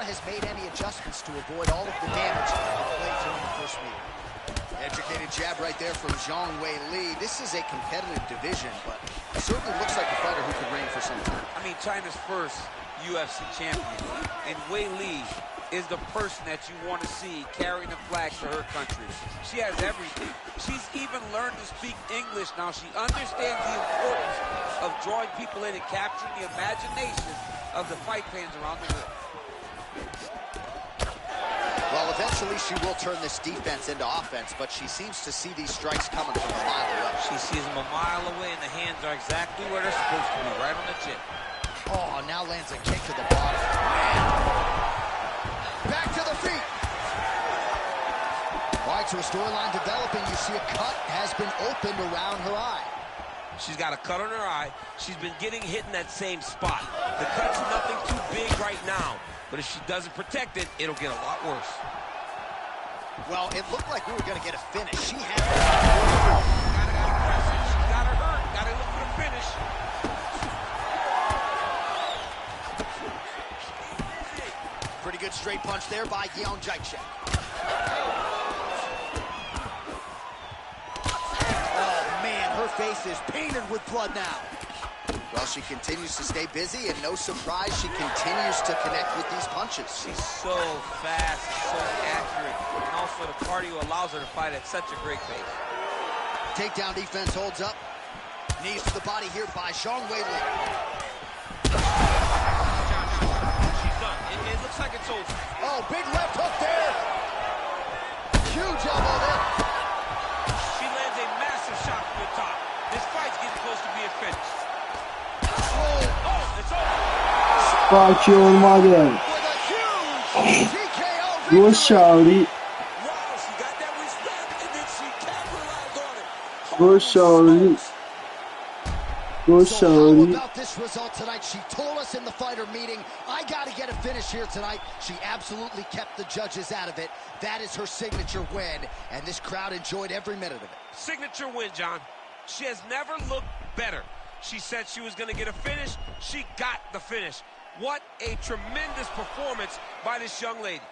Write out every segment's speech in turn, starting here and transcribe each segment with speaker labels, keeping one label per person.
Speaker 1: has made any adjustments to avoid all of the damage played during the first meeting. Educated jab right there from Zhang Weili. This is a competitive division, but it certainly looks like a fighter who could reign for some time.
Speaker 2: I mean, China's first UFC champion, and Weili is the person that you want to see carrying the flag for her country. She has everything. She's even learned to speak English now. She understands the importance of drawing people in and capturing the imagination of the fight fans around the world.
Speaker 1: Well, eventually she will turn this defense into offense, but she seems to see these strikes coming from a mile away.
Speaker 2: She sees them a mile away, and the hands are exactly where they're supposed to be, right on the chin.
Speaker 1: Oh, now lands a kick to the bottom. Man. Back to the feet. All right, so a storyline developing. You see a cut has been opened around her eye.
Speaker 2: She's got a cut on her eye. She's been getting hit in that same spot. The cut's nothing too big right now, but if she doesn't protect it, it'll get a lot worse.
Speaker 1: Well, it looked like we were going to get a finish. She had
Speaker 2: Gotta press it. She's got her hurt. Gotta look for the finish.
Speaker 1: pretty good straight punch there by Yeon Jaichek. Oh, man, her face is painted with blood now. Well, she continues to stay busy, and no surprise, she continues to connect with these punches.
Speaker 2: She's so fast, so accurate, and also the cardio allows her to fight at such a great pace.
Speaker 1: Takedown defense holds up. Knees to the body here by Zhang Weili.
Speaker 2: She's done. It looks like it's over.
Speaker 1: Oh, big left hook there. Huge elbow there.
Speaker 2: She lands a massive shot from the top. This fight's getting close to being finished. Oh, it's over.
Speaker 3: Spike olmadı. Bu şahri. Bu şahri. Bu
Speaker 1: So how
Speaker 3: şahri.
Speaker 1: about this result tonight? She told us in the fighter meeting, I got to get a finish here tonight. She absolutely kept the judges out of it. That is her signature win, and this crowd enjoyed every minute of it.
Speaker 2: Signature win, John. She has never looked better. She said she was going to get a finish. She got the finish. What a tremendous performance by this young lady.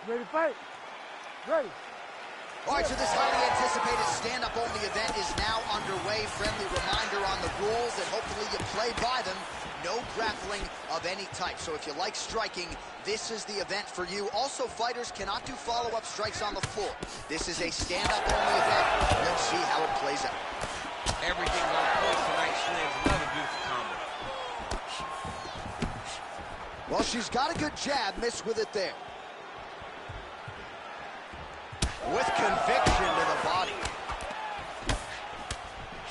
Speaker 4: Ready to fight? Ready.
Speaker 1: All right, so this highly anticipated stand-up only event is now underway. Friendly reminder on the rules, and hopefully you play by them. No grappling of any type. So if you like striking, this is the event for you. Also, fighters cannot do follow-up strikes on the floor. This is a stand-up only event. Let's see how it plays out.
Speaker 2: Everything's on point tonight. She lands another beautiful combo.
Speaker 1: Well, she's got a good jab, missed with it there. With conviction to the body.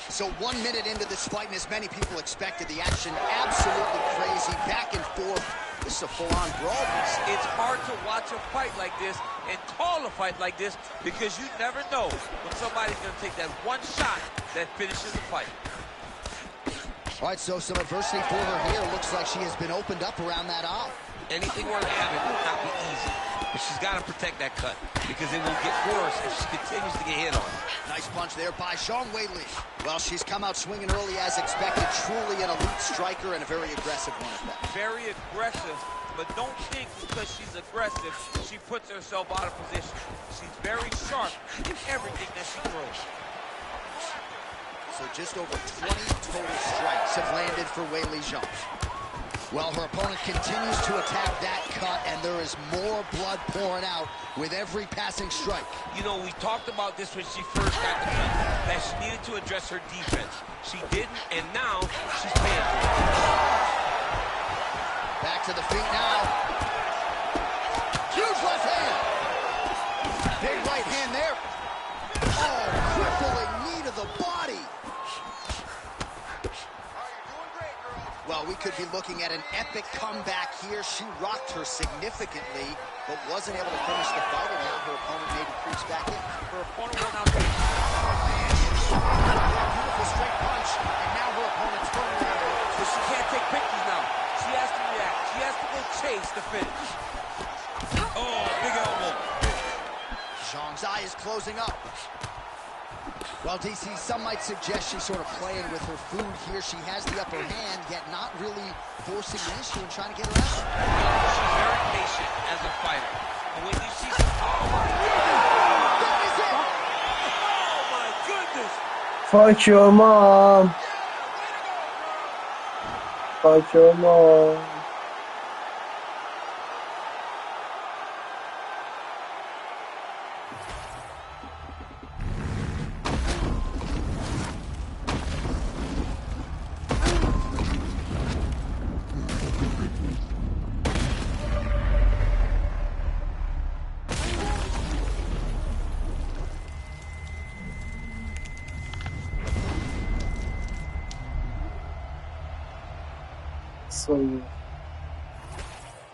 Speaker 1: So 1 minute into this fight, and as many people expected, the action absolutely crazy, back and forth. This is a full-on brawl.
Speaker 2: It's hard to watch a fight like this and call a fight like this because you never know when somebody's going to take that one shot that finishes the fight.
Speaker 1: All right, so some adversity for her here. Looks like she has been opened up around that eye.
Speaker 2: Anything worth having will not be easy, but she's got to protect that cut because it will get worse if she continues to get hit on.
Speaker 1: Nice punch there by Zhang Weili. Well, she's come out swinging early as expected. Truly an elite striker and a very aggressive one at that.
Speaker 2: Very aggressive, but don't think because she's aggressive, she puts herself out of position. She's very sharp in everything that she throws.
Speaker 1: So just over 20 total strikes have landed for Weili Zhang. Well, her opponent continues to attack that cut, and there is more blood pouring out with every passing strike.
Speaker 2: You know, we talked about this when she first got the fight, that she needed to address her defense. She didn't, and now she's paying for it.
Speaker 1: Back to the feet now. Huge left hand. Big right hand there. Oh, crippling knee to the body. Well, we could be looking at an epic comeback here. She rocked her significantly, but wasn't able to finish the fight, and now her opponent maybe creeps back in.
Speaker 2: Her opponent will now take
Speaker 1: Beautiful straight punch, and now her opponent's turning around.
Speaker 2: so she can't take pictures now. She has to react. She has to go chase the finish. Oh, big elbow.
Speaker 1: Zhang's eye is closing up. Well, DC, some might suggest she's sort of playing with her food here. She has the upper hand, yet not really forcing the issue and trying to get her out.
Speaker 2: She's very patient as a fighter. And when you see some...
Speaker 1: That is it!
Speaker 2: Oh, my goodness!
Speaker 3: Fuck your mom. Fuck your mom. So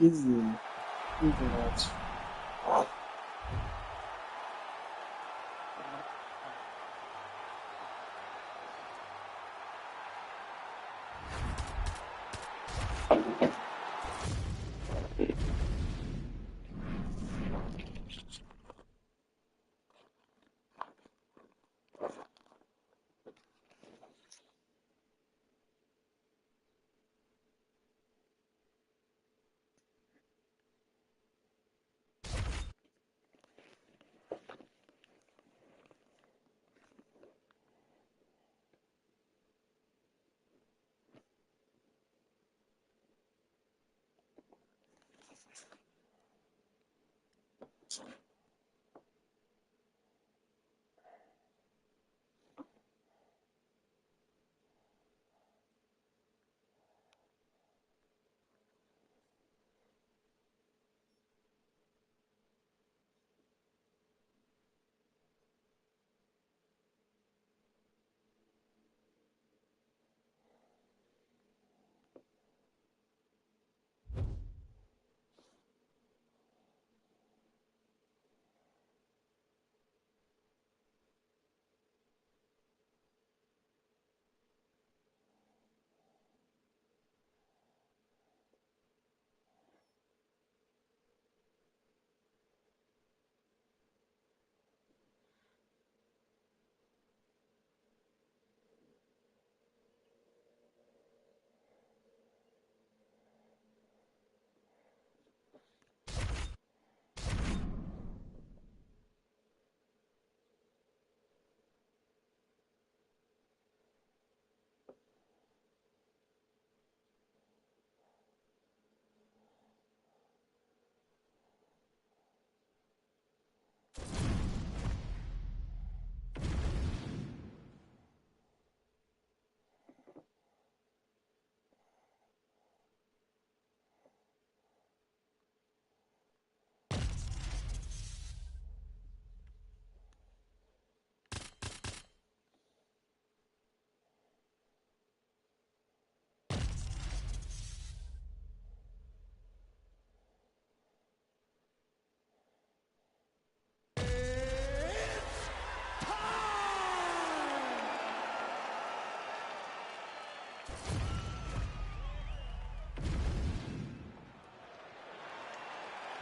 Speaker 3: easy match.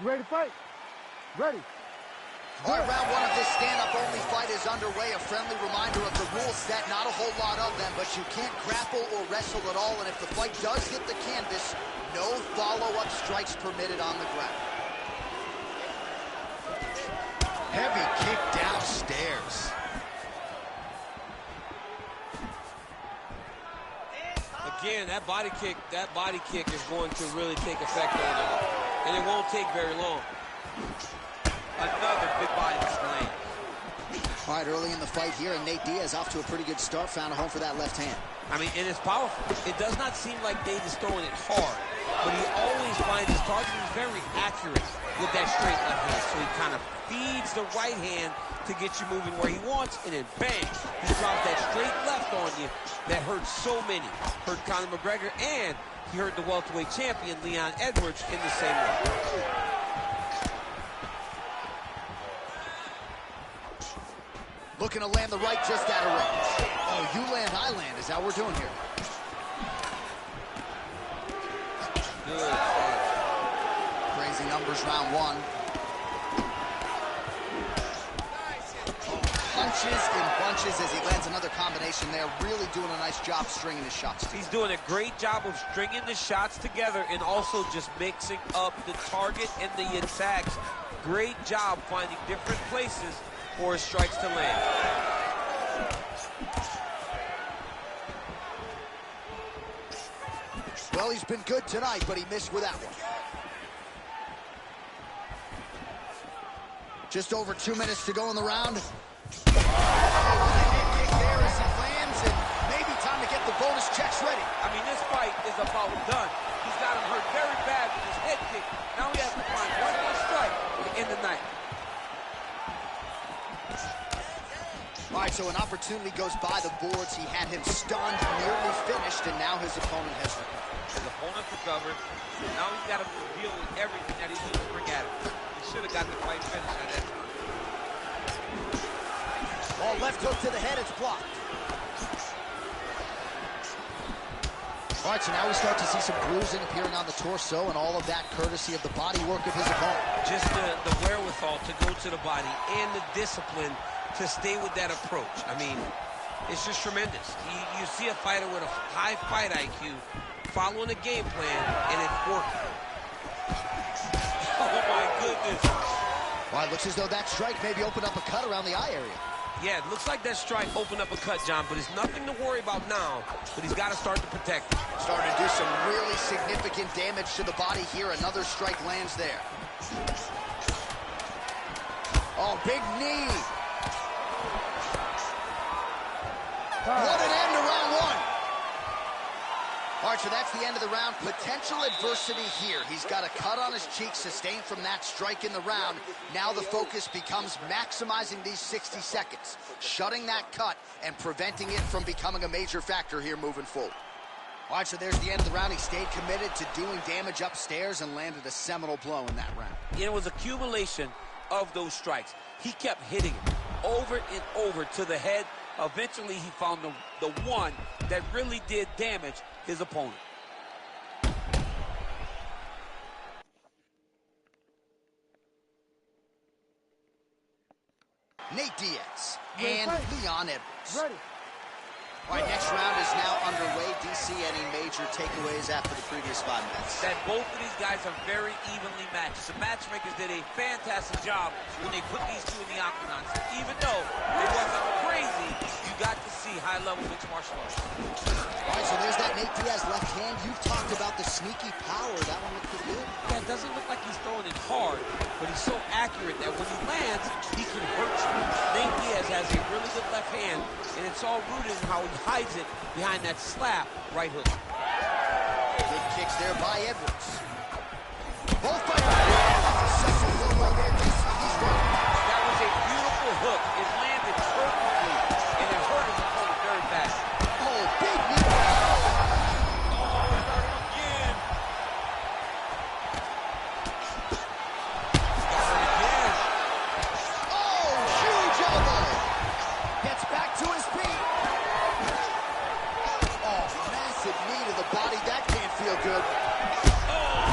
Speaker 4: You ready to fight? Ready.
Speaker 1: All right, round one of this stand-up-only fight is underway. A friendly reminder of the rule set. Not a whole lot of them, but you can't grapple or wrestle at all. And if the fight does hit the canvas, no follow-up strikes permitted on the ground. Heavy kick downstairs.
Speaker 5: Again, that body kick is going to really take effect on him. And it won't take very long.
Speaker 2: Another big body slam.
Speaker 1: All right, early in the fight here, and Nate Diaz off to a pretty good start, found a home for that left hand.
Speaker 5: I mean, and it's powerful. It does not seem like Nate is throwing it hard, but he always finds his target. He's very accurate with that straight left hand. So he kind of feeds the right hand to get you moving where he wants, and then bang, he drops that straight left on you that hurts so many. Hurt Conor McGregor, and he hurt the welterweight champion, Leon Edwards, in the same way.
Speaker 1: Looking to land the right just out of range. Oh, you land, I land is how we're doing here.
Speaker 5: Good.
Speaker 1: Crazy numbers round one. Punches in bunches as he lands another combination there. Really doing a nice job stringing his shots.
Speaker 5: He's doing a great job of stringing the shots together and also just mixing up the target and the attacks. Great job finding different places for his strikes to land.
Speaker 1: Well, he's been good tonight, but he missed with that one. Just over 2 minutes to go in the round. Kick there as he lands, and maybe time to get the bonus checks ready.
Speaker 5: I mean, this fight is about done. He's got him hurt very bad with his head kick. Now he has to find one more strike to end the night.
Speaker 1: All right, so an opportunity goes by the boards. He had him stunned, nearly finished, and now his opponent has recovered.
Speaker 5: His opponent recovered. Now he's got to deal with everything that he's going to bring at him. He should have got the fight finished at that time.
Speaker 1: Ball left hook to the head, it's blocked. All right, so now we start to see some bruising appearing on the torso, and all of that courtesy of the body work of his opponent.
Speaker 5: Just the wherewithal to go to the body and the discipline to stay with that approach. I mean, it's just tremendous. You see a fighter with a high fight IQ following a game plan, and it's working. Oh, my goodness.
Speaker 1: Well, it looks as though that strike maybe opened up a cut around the eye area.
Speaker 5: Yeah, it looks like that strike opened up a cut, John, but it's nothing to worry about now, but he's got to start to protect it.
Speaker 1: Starting to do some really significant damage to the body here. Another strike lands there. Oh, big knee. What an end to round one. All right, so that's the end of the round. Potential adversity here. He's got a cut on his cheek sustained from that strike in the round. Now the focus becomes maximizing these 60 seconds, shutting that cut and preventing it from becoming a major factor here moving forward. All right, so there's the end of the round. He stayed committed to doing damage upstairs and landed a seminal blow in that round.
Speaker 5: It was accumulation of those strikes. He kept hitting it over and over to the head. Eventually, he found the one that really did damage his opponent.
Speaker 1: Nate Diaz and Leon Edwards.
Speaker 4: Ready.
Speaker 1: All right, next round is now underway. DC, any major takeaways after the previous 5 minutes?
Speaker 5: That both of these guys are very evenly matched. The matchmakers did a fantastic job when they put these two in the octagon. Even though it wasn't crazy, you got to see high-level mixed martial arts.
Speaker 1: All right, so there's that Nate Diaz left hand. You've talked about the sneaky power. That one looked pretty good.
Speaker 5: Yeah, it doesn't look like he's throwing it hard, but he's so accurate that when he lands, he can hurt you. Nate Diaz has a really good left hand, and it's all rooted in how he hides it behind that slap right hook.
Speaker 1: Good kicks there by Edwards. Both fighters.
Speaker 5: That was a beautiful hook. It landed perfectly, and it hurt his opponent very bad.
Speaker 1: Oh, big knee.
Speaker 5: Again. Got hurt again.
Speaker 1: Oh, huge elbow. Gets back to his feet. Oh, massive knee to the body. That can't feel good.
Speaker 5: Oh,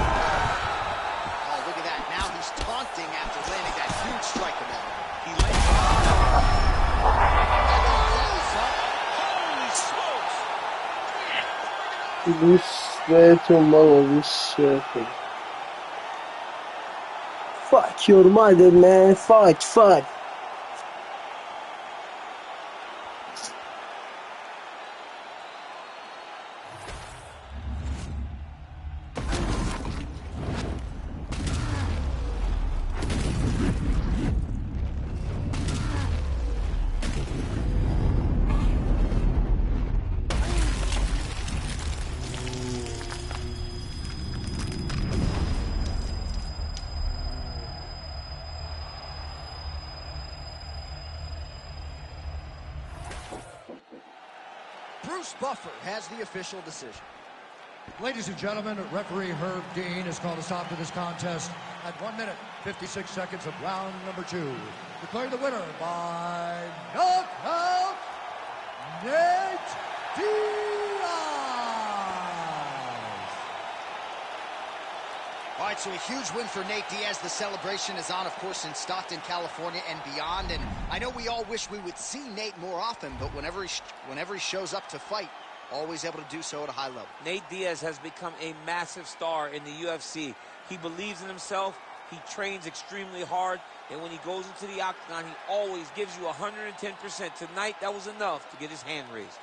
Speaker 3: دوست بهتون بابا دوست بهتون Fuck your mother man fuck
Speaker 1: Bruce Buffer has the official decision.
Speaker 4: Ladies and gentlemen, referee Herb Dean has called a stop to this contest at 1 minute, 56 seconds of round number 2. Declaring the winner by knockout, Nate Diaz.
Speaker 1: All right, so a huge win for Nate Diaz. The celebration is on, of course, in Stockton, California, and beyond. And I know we all wish we would see Nate more often, but whenever he shows up to fight, always able to do so at a high level.
Speaker 2: Nate Diaz has become a massive star in the UFC. He believes in himself. He trains extremely hard. And when he goes into the octagon, he always gives you 110%. Tonight, that was enough to get his hand raised.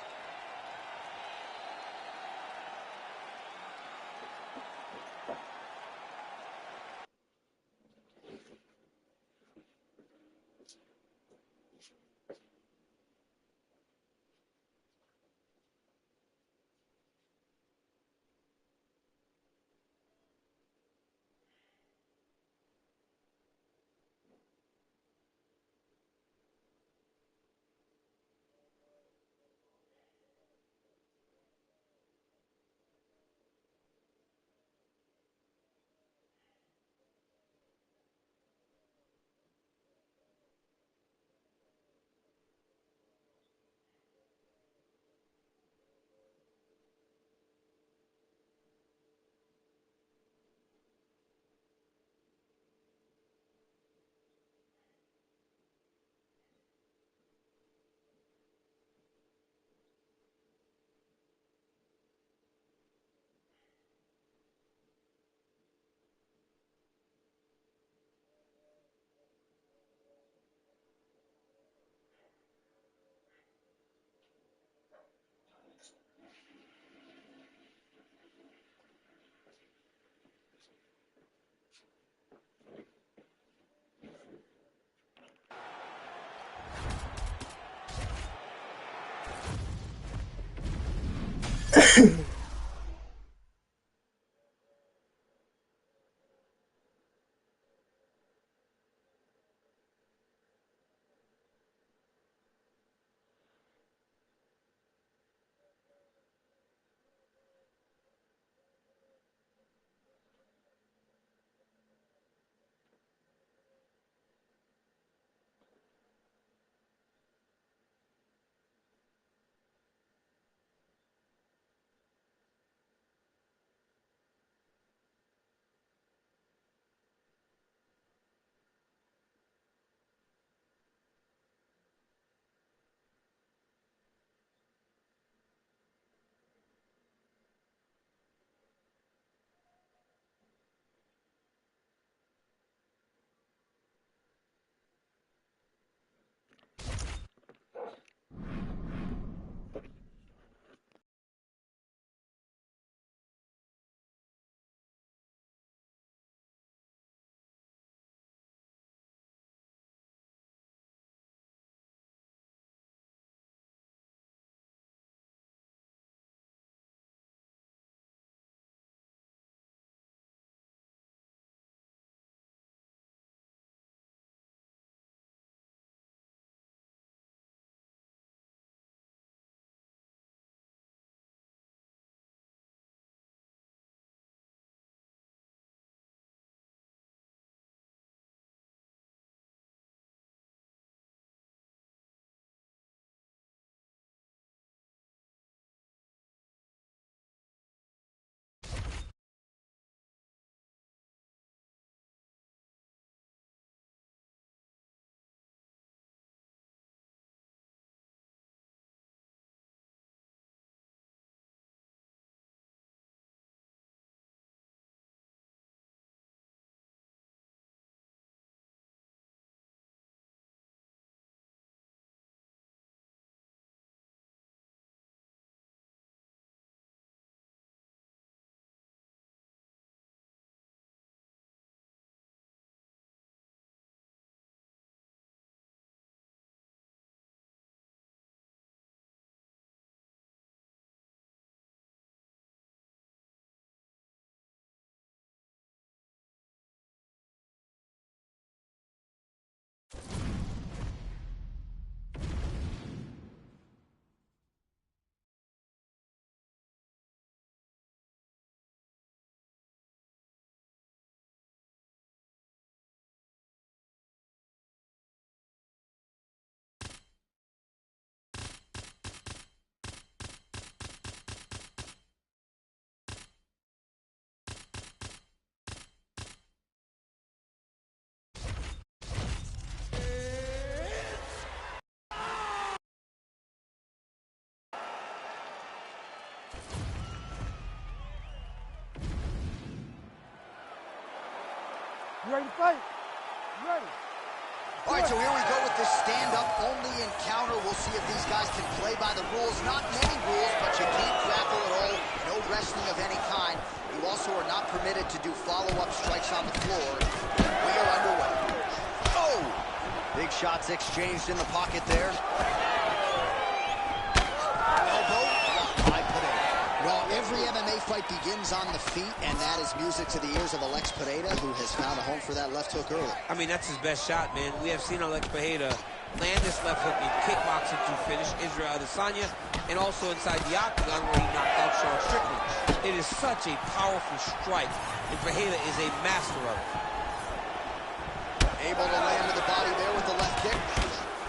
Speaker 3: You ready to fight? You ready?
Speaker 1: All right, so here we go with this stand-up only encounter. We'll see if these guys can play by the rules. Not many rules, but you can't grapple at all. No wrestling of any kind. You also are not permitted to do follow-up strikes on the floor. We are underway. Oh! Big shots exchanged in the pocket there. Elbow blocked by Pereira. Well, every MMA fight begins on the feet, and that is music to the ears of Alex Pereira, who has found a home for that left hook early.
Speaker 5: I mean, that's his best shot, man. We have seen Alex Pereira land this left hook in kickboxing to finish Israel Adesanya, and also inside the octagon where he knocked out Sean Strickland. It is such a powerful strike, and Pereira is a master of it.
Speaker 1: Able to land to the body there with the left kick.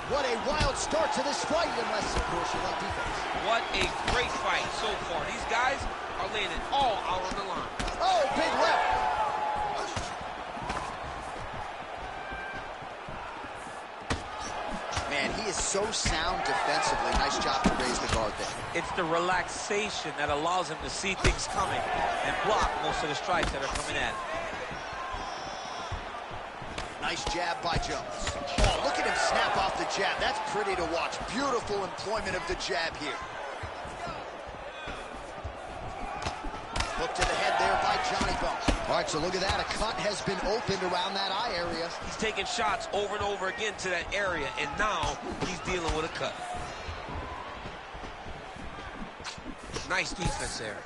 Speaker 1: What a wild start to this fight, unless, of course, you like defense.
Speaker 5: What a great fight so far. These guys are landing all out on the line.
Speaker 1: Oh, big left. Man, he is so sound defensively. Nice job to raise the guard there.
Speaker 5: It's the relaxation that allows him to see things coming and block most of the strikes that are coming at him.
Speaker 1: Nice jab by Jones. Oh, look at him snap off the jab. That's pretty to watch. Beautiful employment of the jab here. Hook to the head there by Johnny Bone. All right, so look at that. A cut has been opened around that eye area.
Speaker 5: He's taking shots over and over again to that area, and now he's dealing with a cut. Nice defense there.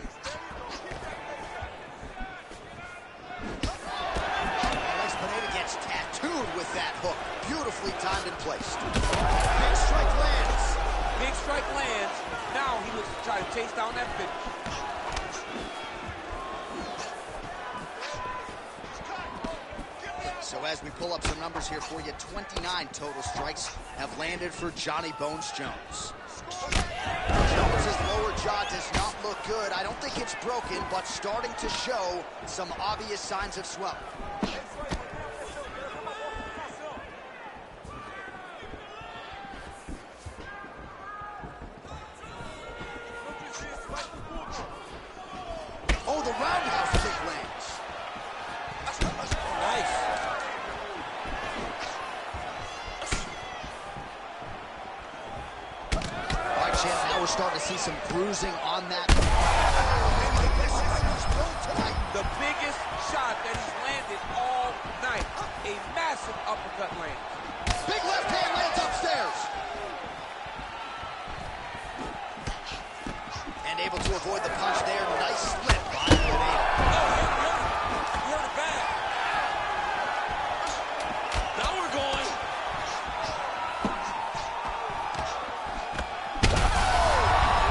Speaker 1: Alex Pereira gets tattooed with that hook. Beautifully timed and placed. Big strike lands.
Speaker 5: Big strike lands. Now he looks to try to chase down that finish.
Speaker 1: So as we pull up some numbers here for you, 29 total strikes have landed for Johnny Bones Jones. Jones's lower jaw does not look good. I don't think it's broken, but starting to show some obvious signs of swelling. Oh, the roundhouse kick lands.
Speaker 5: Nice.
Speaker 1: All right, champ, now we're starting to see some bruising on that. Maybe the best shot he's thrown tonight.
Speaker 5: The biggest shot that he's landed all night. A massive uppercut lands.
Speaker 1: Big left hand lands upstairs. And able to avoid the punch there. Nice slip by Pereira.
Speaker 5: He hurt it bad. Now we're going.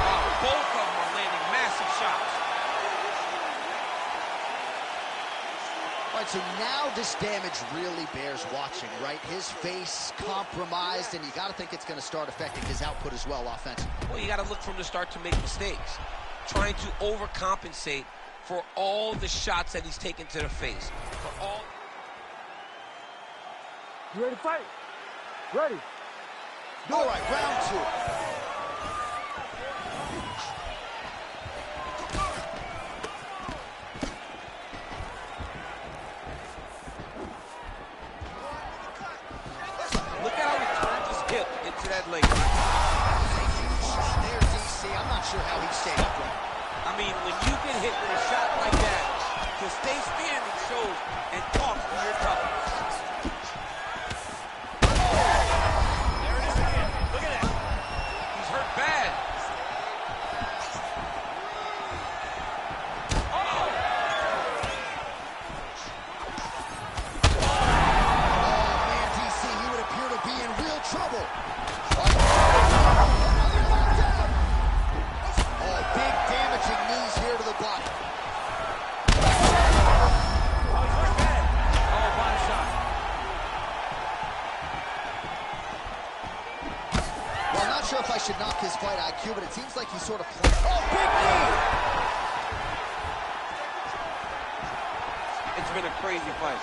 Speaker 5: Wow, both of them are landing massive shots.
Speaker 1: All right, so now this damage really bears watching, right? His face compromised, and you got to think it's going to start affecting his output as well offensively.
Speaker 5: Well, you got to look from the start to make mistakes. Trying to overcompensate for all the shots that he's taken to the face. For all...
Speaker 3: You ready to fight? Ready.
Speaker 1: All right, round two.
Speaker 5: Look at how he turned his hip into that leg.
Speaker 1: There, DC. I'm not sure how he stayed upright.
Speaker 5: I mean, when you get hit with a shot like that, to stay standing shows and talks to your toughness. There it is again. Look at that. He's hurt bad. Oh!
Speaker 1: Oh, man, DC, he would appear to be in real trouble. Oh, big damaging knees here to the body. Well, I'm not sure if I should knock his fight IQ, but it seems like he's sort of playing. Oh, big knee!
Speaker 5: It's been a crazy fight.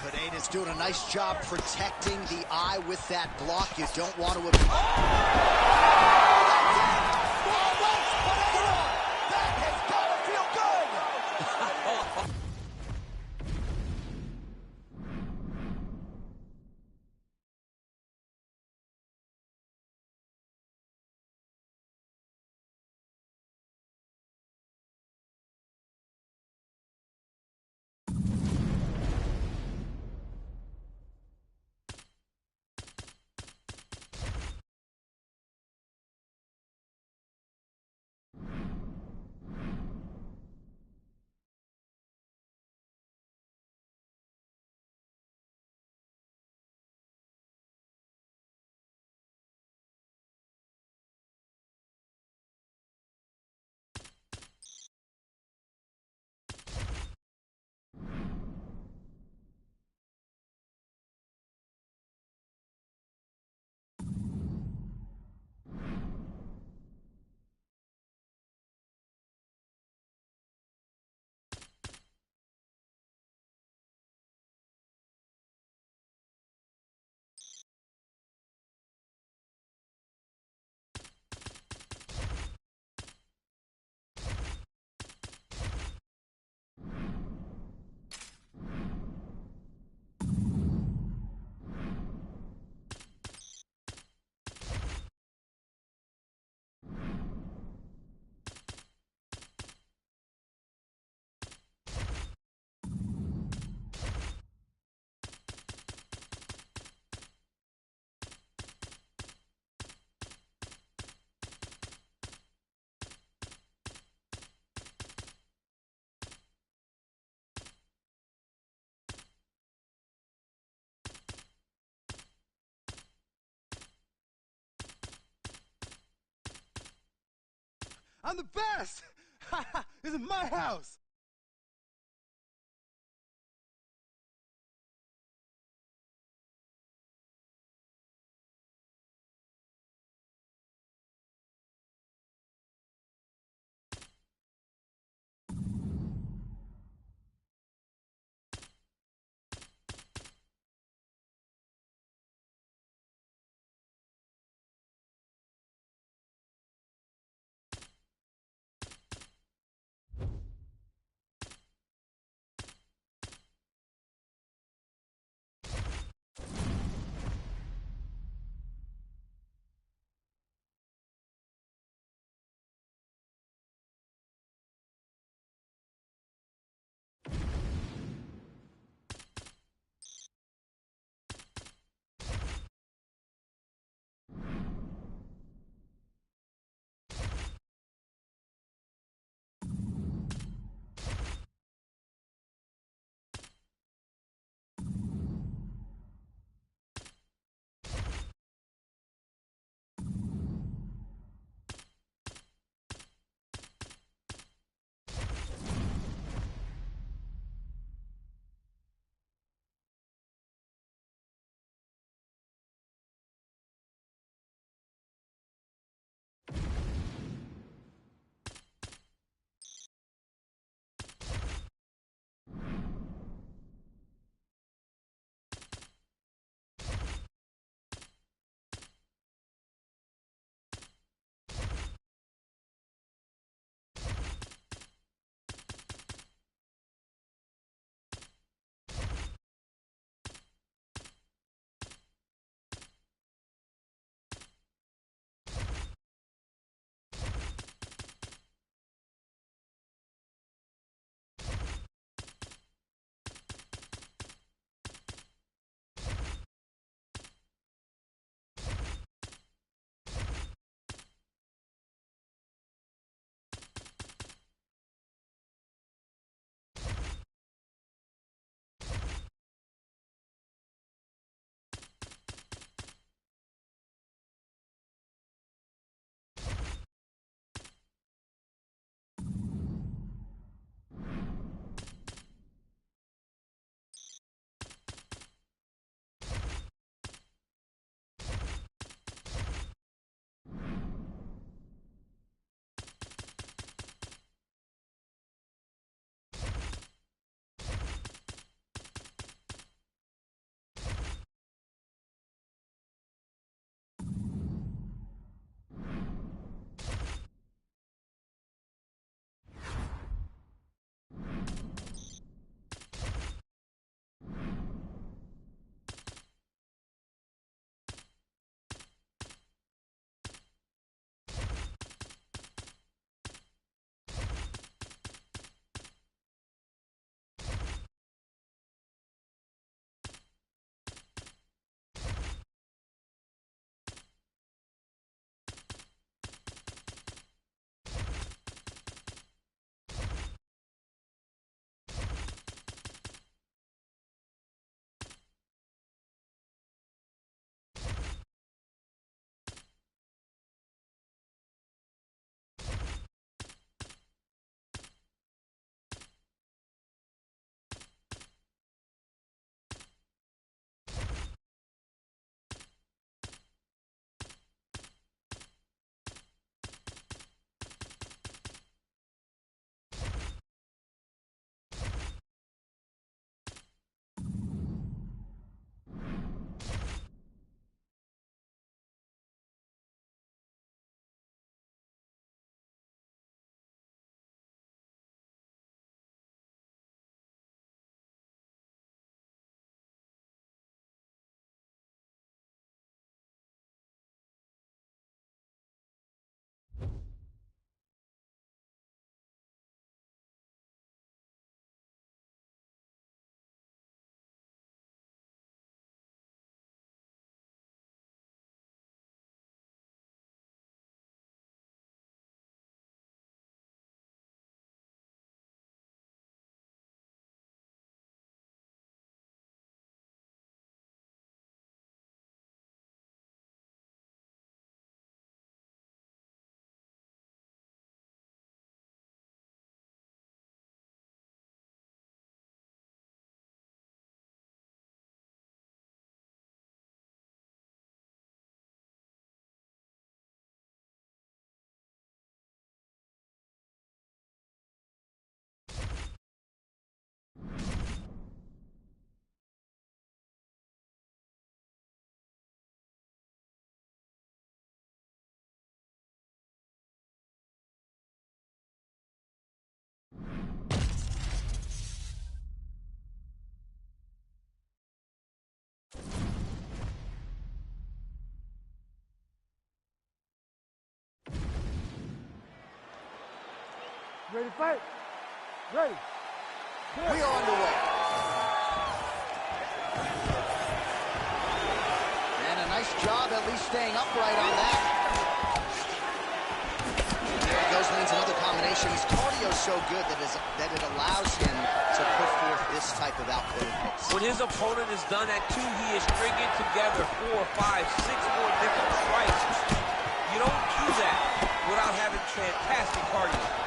Speaker 1: Pereira's doing a nice job protecting the eye with that block. You don't want to... That has got to
Speaker 6: I'm the best! This is my house! Ready to fight? Ready.
Speaker 1: We are underway. And a nice job at least staying upright on that. There he goes, lands another combination. His cardio's so good that it allows him to put forth this type of output and pace.
Speaker 2: When his opponent is done at 2, he is stringing together 4, 5, 6 more different strikes. You don't do that without having fantastic cardio.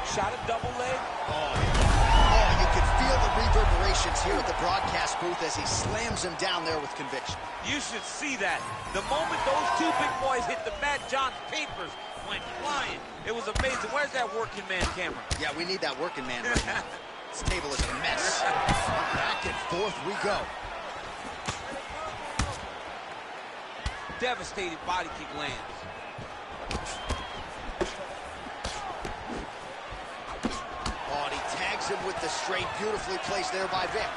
Speaker 2: Shot a double leg.
Speaker 1: Oh, you can feel the reverberations here at the broadcast booth as he slams him down there with conviction.
Speaker 2: You should see that. The moment those two big boys hit the mat, John's papers went flying. It was amazing. Where's that working man camera?
Speaker 1: Yeah, we need that working man right now. This table is a mess. Back and forth we go.
Speaker 2: Devastating body kick lands.
Speaker 1: Oh, and he tags him with the straight, beautifully placed there by Vic.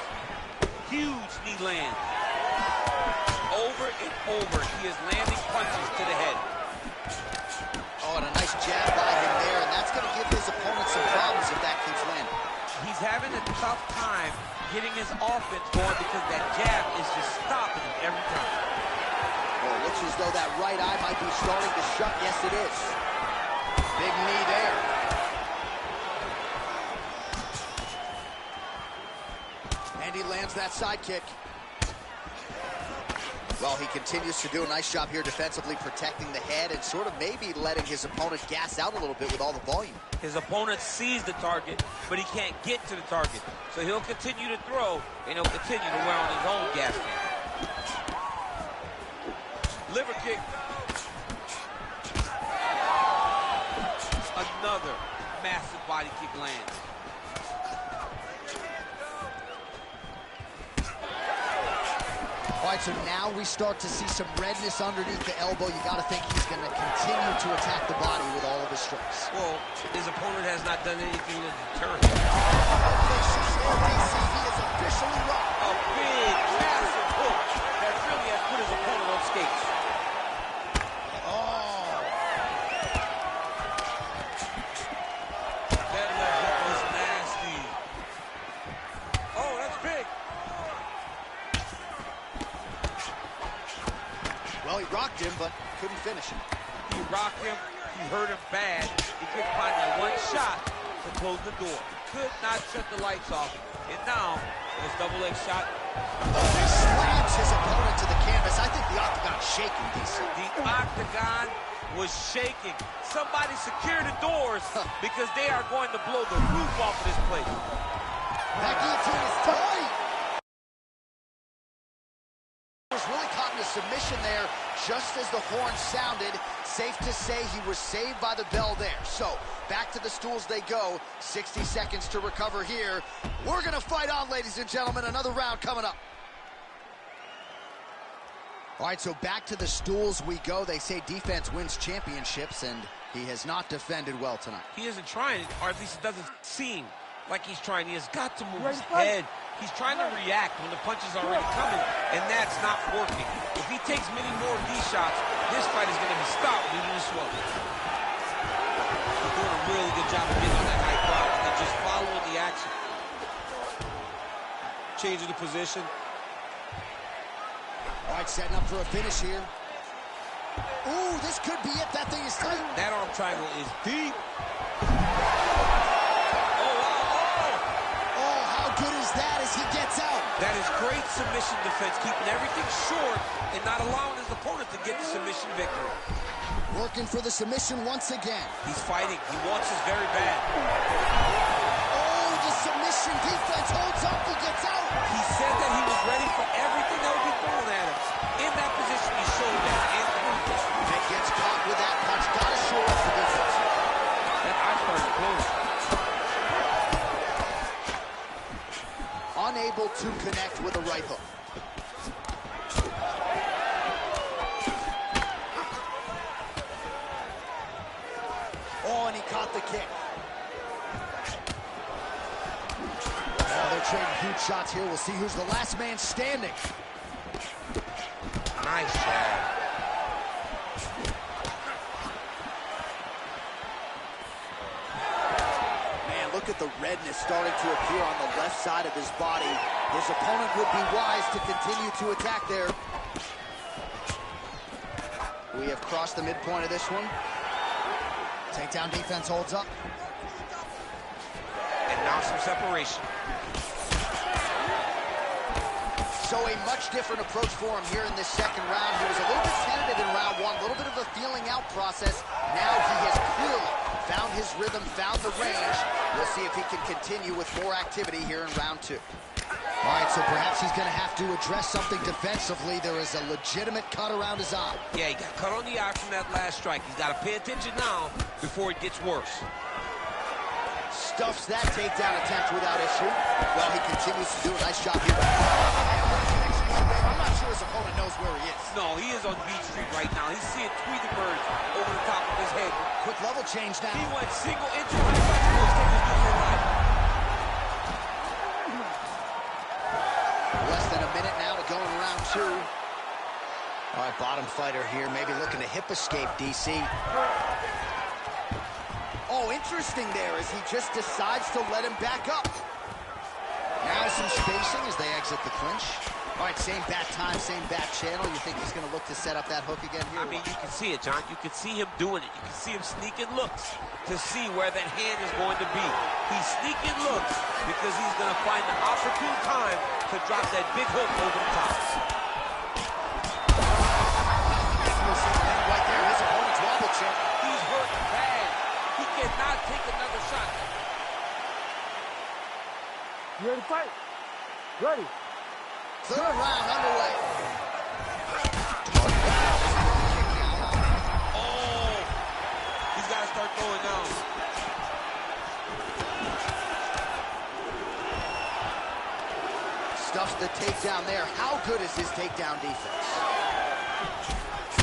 Speaker 2: Huge knee land. Over and over, he is landing punches to the head.
Speaker 1: Oh, and a nice jab by him there, and that's going to give his opponent some problems if that keeps landing.
Speaker 2: He's having a tough time getting his offense going because that jab is just stopping him every time.
Speaker 1: Well, it looks as though that right eye might be starting to shut. Yes, it is. Big knee there. And he lands that side kick. Well, he continues to do a nice job here defensively, protecting the head and sort of maybe letting his opponent gas out a little bit with all the volume.
Speaker 2: His opponent sees the target, but he can't get to the target. So he'll continue to throw, and he'll continue to wear on his own gas tank. Liver kick. Another massive body kick lands.
Speaker 1: All right, so now we start to see some redness underneath the elbow. You got to think he's going to continue to attack the body with all of his strikes.
Speaker 2: Well, his opponent has not done anything to deter him.
Speaker 1: DC, he is officially rocked.
Speaker 2: A big, massive hook that really has put his opponent on skates.
Speaker 1: Oh.
Speaker 2: That left hook was nasty. Oh, that's big.
Speaker 1: Well, he rocked him, but couldn't finish him.
Speaker 2: He rocked him. He hurt him bad. He couldn't find that one shot to close the door. Could not shut the lights off. And now, his double leg shot.
Speaker 1: He slams his opponent to the canvas. I think the octagon's shaking, DC.
Speaker 2: The octagon was shaking. Somebody secure the doors because they are going to blow the roof off of this place.
Speaker 1: That guillotine is tight. Was really caught in a submission there just as the horn sounded. Safe to say he was saved by the bell there. So back to the stools they go. 60 seconds to recover here. We're gonna fight on, ladies and gentlemen. Another round coming up. All right, so back to the stools we go. They say defense wins championships, and he has not defended well tonight.
Speaker 2: He isn't trying, or at least it doesn't seem like he's trying. He has got to move his head. He's trying to react when the punch is already coming, and that's not working. If he takes many more of these shots, this fight is going to be stopped due to the swelling. He's doing a really good job of getting on that high crowd and just following the action. Changing the position.
Speaker 1: All right, setting up for a finish here. Ooh, this could be it. That thing is tight.
Speaker 2: That arm triangle is deep.
Speaker 1: As he gets out.
Speaker 2: That is great submission defense, keeping everything short and not allowing his opponent to get the submission victory.
Speaker 1: Working for the submission once again.
Speaker 2: He's fighting. He wants this very bad.
Speaker 1: Oh, the submission defense holds up. He gets out.
Speaker 2: He said that he was ready for everything that would be thrown at him. In that position, he showed that and proved it.
Speaker 1: Vic gets caught with that punch. Got to shore up the defense.
Speaker 2: That eye started to close.
Speaker 1: Unable to connect with a right hook. Oh, and he caught the kick. Oh, they're trading huge shots here. We'll see who's the last man standing.
Speaker 2: Nice jab.
Speaker 1: at the redness starting to appear on the left side of his body. His opponent would be wise to continue to attack there. We have crossed the midpoint of this one. Takedown defense holds up.
Speaker 5: And now some separation.
Speaker 1: So a much different approach for him here in this second round. He was a little bit tentative in round one, a little bit of a feeling out process. Now he has clearly found his rhythm, found the range. We'll see if he can continue with more activity here in round two. All right, so perhaps he's going to have to address something defensively. There is a legitimate cut around his eye.
Speaker 5: Yeah, he got cut on the eye from that last strike. He's got to pay attention now before it gets worse.
Speaker 1: Stuffs that takedown attempt without issue. Well, he continues to do a nice job here. I'm not sure his opponent knows where he is.
Speaker 5: No, he is on Beach Street right now. He's seeing Tweety birds over the top of his head.
Speaker 1: Quick level change now.
Speaker 5: He went single entry high flex force, take his good life.
Speaker 1: Less than a minute now to go in round two. All right, bottom fighter here, maybe looking to hip escape, DC. Oh, interesting there as he just decides to let him back up. Now some spacing as they exit the clinch. All right, same bat time, same bat channel. You think he's going to look to set up that hook again here?
Speaker 5: I mean, you can see it, John. You can see him doing it. You can see him sneaking looks to see where that hand is going to be. He's sneaking looks because he's going to find the opportune time to drop that big hook over the top.
Speaker 1: Right there, his opponent's wobble check.
Speaker 5: He's hurt bad. He cannot take another shot.
Speaker 6: You ready to fight? Ready.
Speaker 1: Third round underway.
Speaker 5: Oh, he's got to start throwing down.
Speaker 1: Stuffs the takedown there. How good is his takedown defense?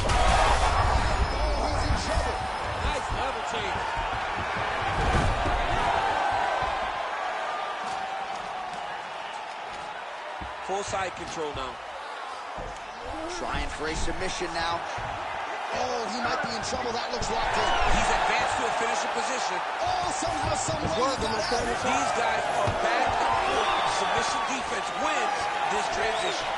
Speaker 1: Oh, he's in trouble.
Speaker 5: Nice level change. Full side control now.
Speaker 1: Trying for a submission now. Oh, he might be in trouble. That looks locked in.
Speaker 5: He's advanced to a finisher position.
Speaker 1: Oh, somehow, some way he got out.
Speaker 5: These guys are back and forth. Submission defense wins this transition.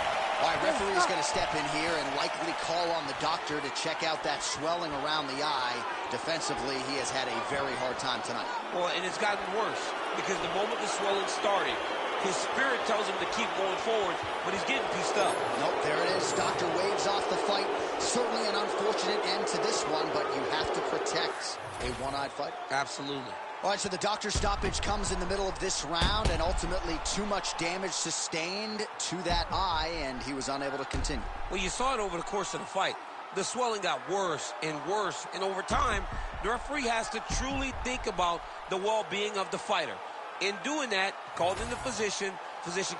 Speaker 1: All right, referee's going to step in here and likely call on the doctor to check out that swelling around the eye. Defensively, he has had a very hard time tonight.
Speaker 5: Well, and it's gotten worse because the moment the swelling started, his spirit tells him to keep going forward, but he's getting pieced up.
Speaker 1: Nope, there it is. Doctor waves off the fight. Certainly an unfortunate end to this one, but you have to protect a one-eyed fighter.
Speaker 5: Absolutely.
Speaker 1: All right, so the doctor's stoppage comes in the middle of this round, and ultimately too much damage sustained to that eye, and he was unable to continue.
Speaker 5: Well, you saw it over the course of the fight. The swelling got worse and worse, and over time, the referee has to truly think about the well-being of the fighter. In doing that, called in the physician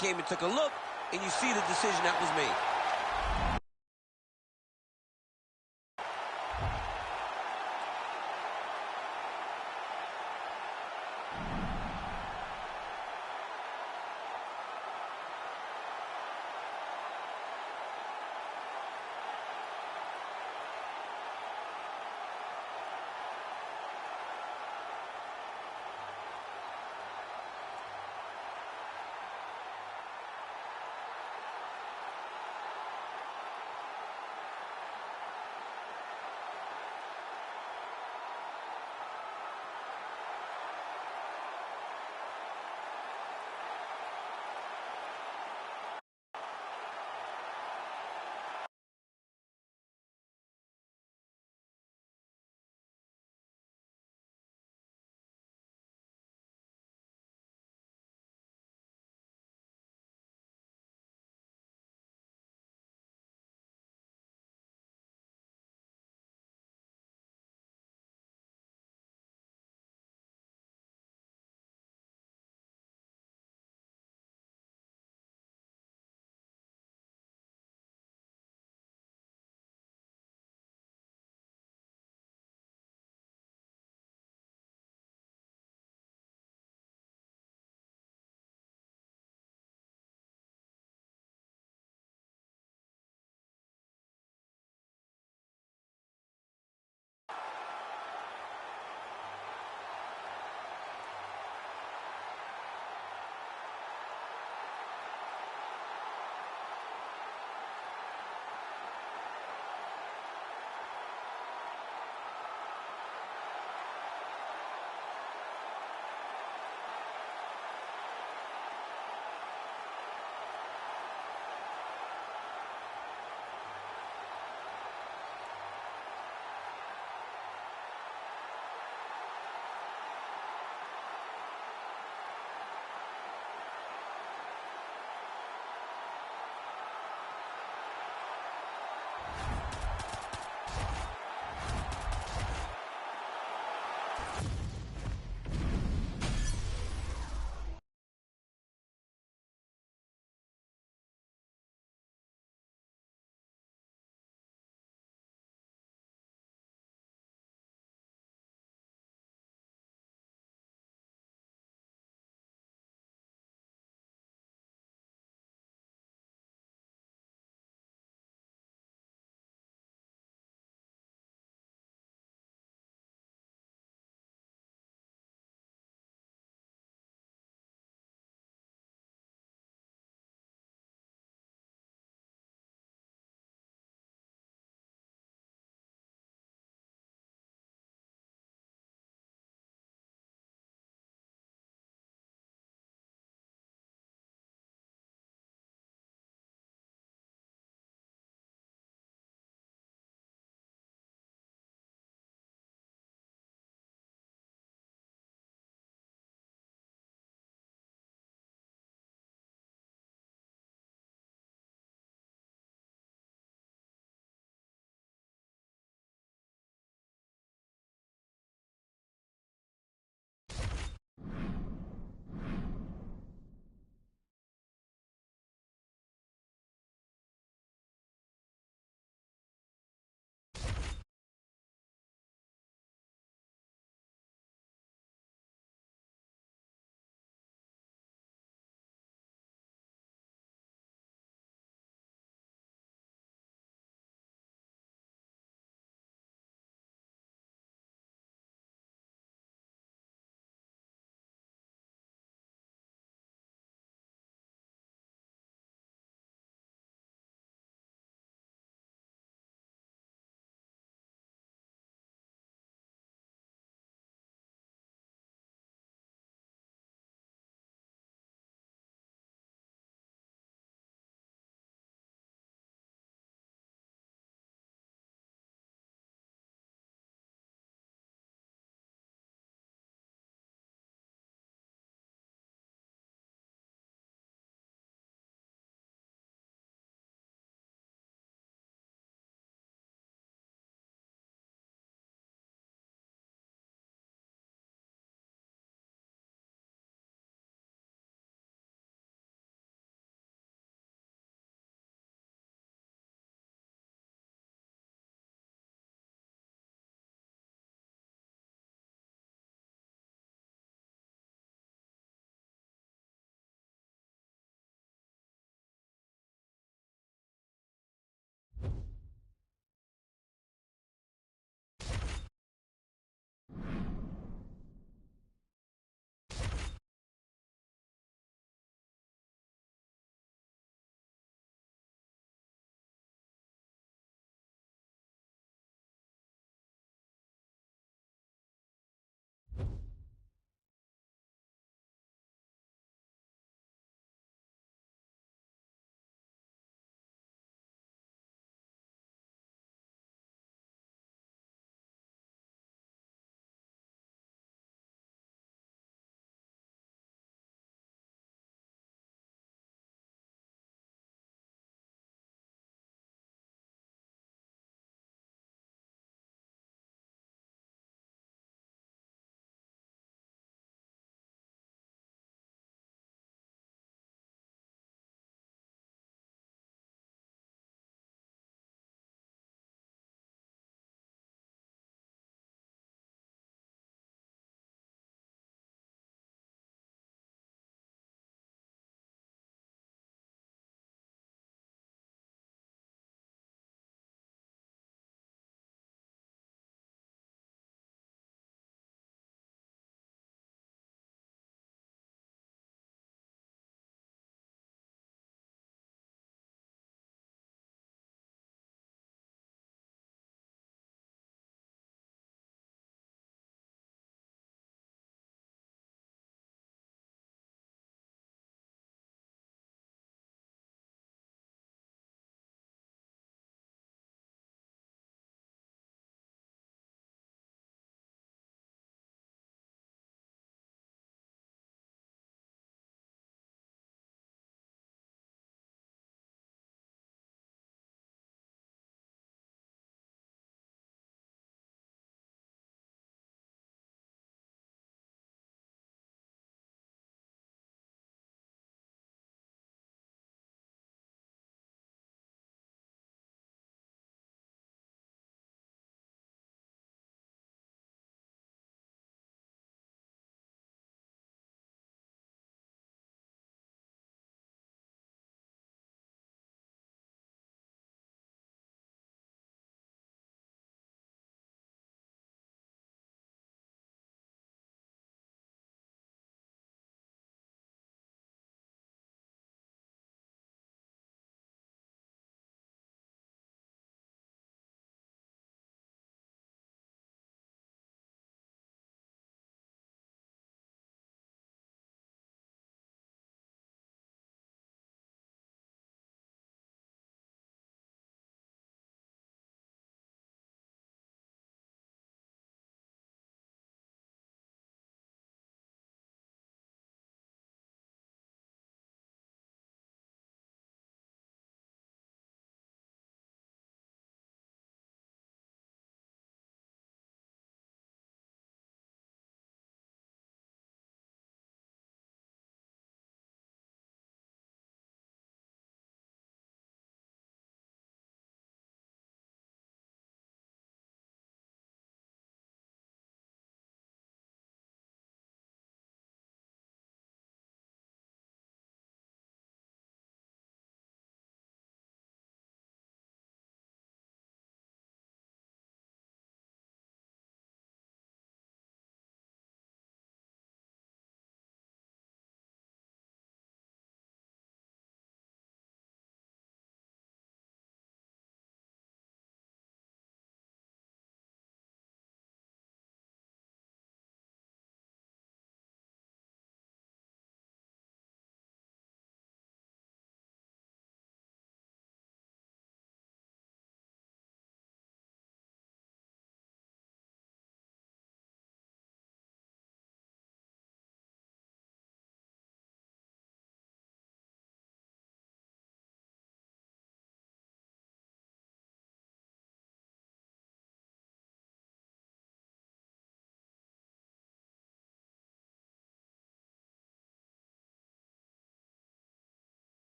Speaker 5: came and took a look, and you see the decision that was made.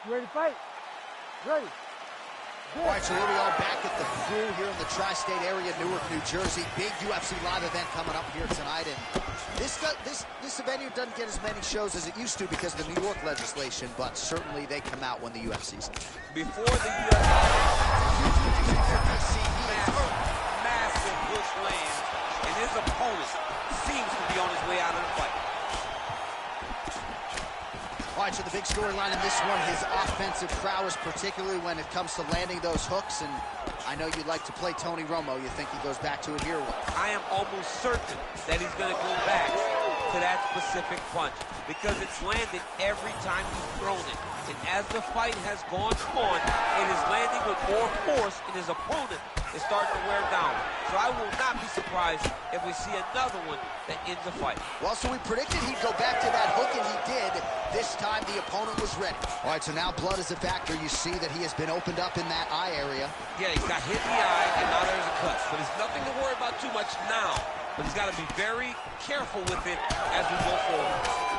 Speaker 6: You ready to fight? Ready.
Speaker 1: All right, so here we are back at the Crew here in the tri-state area, Newark, New Jersey. Big UFC live event coming up here tonight, and this venue doesn't get as many shows as it used to because of the New York legislation, but certainly they come out when the UFC's.
Speaker 2: Before the UFC, massive push lands, and his opponent seems to be on his way out of the fight.
Speaker 1: All right, so the big storyline in this one, his offensive prowess, particularly when it comes to landing those hooks, and I know you like to play Tony Romo. You think he goes back to it here?
Speaker 2: I am almost certain that he's going to go back to that specific punch because it's landed every time he's thrown it. And as the fight has gone on, it is landing with more force, and his opponent is starting to wear down. So I will not be surprised if we see another one that ends the fight.
Speaker 1: Well, so we predicted he'd go back to that hook, and he did. This time the opponent was ready. All right, so now blood is a factor. You see that he has been opened up in that eye area.
Speaker 2: Yeah, he got hit in the eye, and now there's a cut. But it's nothing to worry about too much now. But he's got to be very careful with it as we go forward.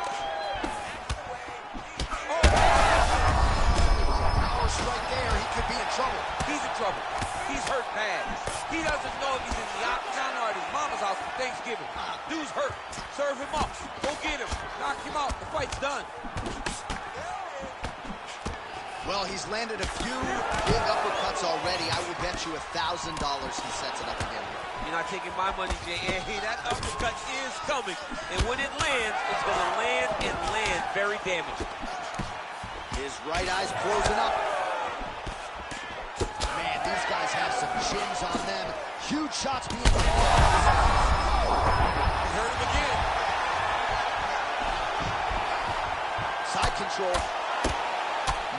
Speaker 1: Right there, he could be in trouble.
Speaker 2: He's in trouble. He's hurt bad. He doesn't know if he's in the octagon or at his mama's house for Thanksgiving. Dude's hurt. Serve him up. Go get him. Knock him out. The fight's done.
Speaker 1: Well, he's landed a few big uppercuts already. I would bet you $1,000 he sets it up again here.
Speaker 2: You're not taking my money, J.A. That uppercut is coming. And when it lands, it's going to land and land very damaging.
Speaker 1: His right eye's closing up. Man, these guys have some chins on them. Huge shots being fired.
Speaker 2: He hurt him again.
Speaker 1: Side control.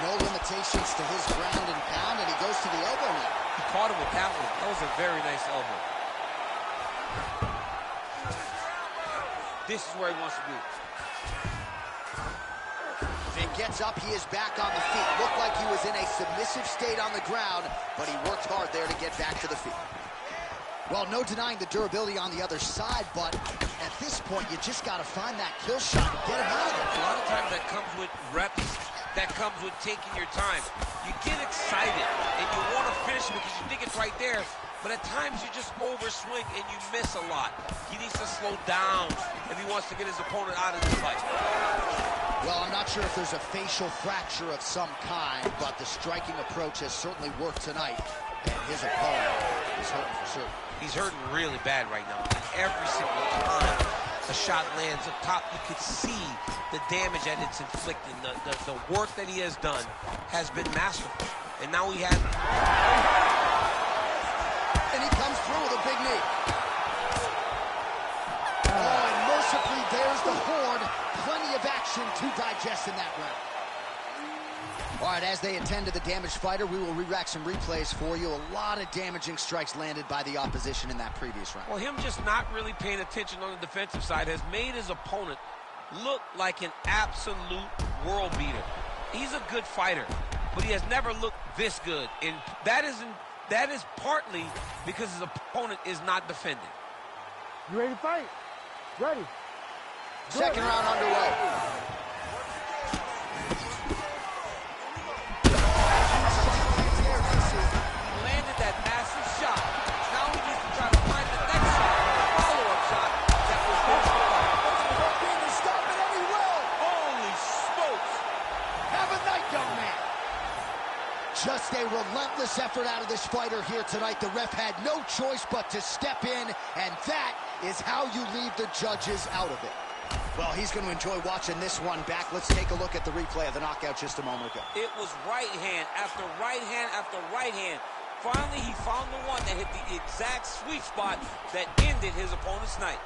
Speaker 1: No limitations to his ground and pound, and he goes to the elbow now.
Speaker 2: He caught him with that one. That was a very nice elbow. This is where he wants to be.
Speaker 1: Finn gets up, he is back on the feet. Looked like he was in a submissive state on the ground, but he worked hard there to get back to the feet. Well, no denying the durability on the other side, but at this point, you just got to find that kill shot and get him out of there.
Speaker 2: A lot of times that comes with reps, that comes with taking your time. You get excited, and you want to finish it because you think it's right there, but at times you just overswing and you miss a lot. He needs to slow down if he wants to get his opponent out of this fight.
Speaker 1: Well, I'm not sure if there's a facial fracture of some kind, but the striking approach has certainly worked tonight, and his opponent is hurting for sure.
Speaker 2: He's hurting really bad right now. And every single time a shot lands up top, you could see the damage that it's inflicting. The work that he has done has been masterful. And now he has...
Speaker 1: And he comes through with a big knee. Oh, and mercifully, there's the Horde. Plenty of action to digest in that round. All right, as they attend to the damaged fighter, we will re-rack some replays for you. A lot of damaging strikes landed by the opposition in that previous round.
Speaker 2: Well, him just not really paying attention on the defensive side has made his opponent look like an absolute world beater. He's a good fighter, but he has never looked this good. And that is partly because his opponent is not defending.
Speaker 6: You ready to fight? Ready.
Speaker 1: Second round underway.
Speaker 2: Landed that massive shot. Now he needs to try to find the next shot, a follow-up shot that will finish the fight.
Speaker 1: To stop it, and he will.
Speaker 2: Holy smokes!
Speaker 1: Have a night, young man. Just a relentless effort out of this fighter here tonight. The ref had no choice but to step in, and that is how you leave the judges out of it. Well, he's going to enjoy watching this one back. Let's take a look at the replay of the knockout just a moment ago.
Speaker 2: It was right hand after right hand after right hand. Finally, he found the one that hit the exact sweet spot that ended his opponent's night.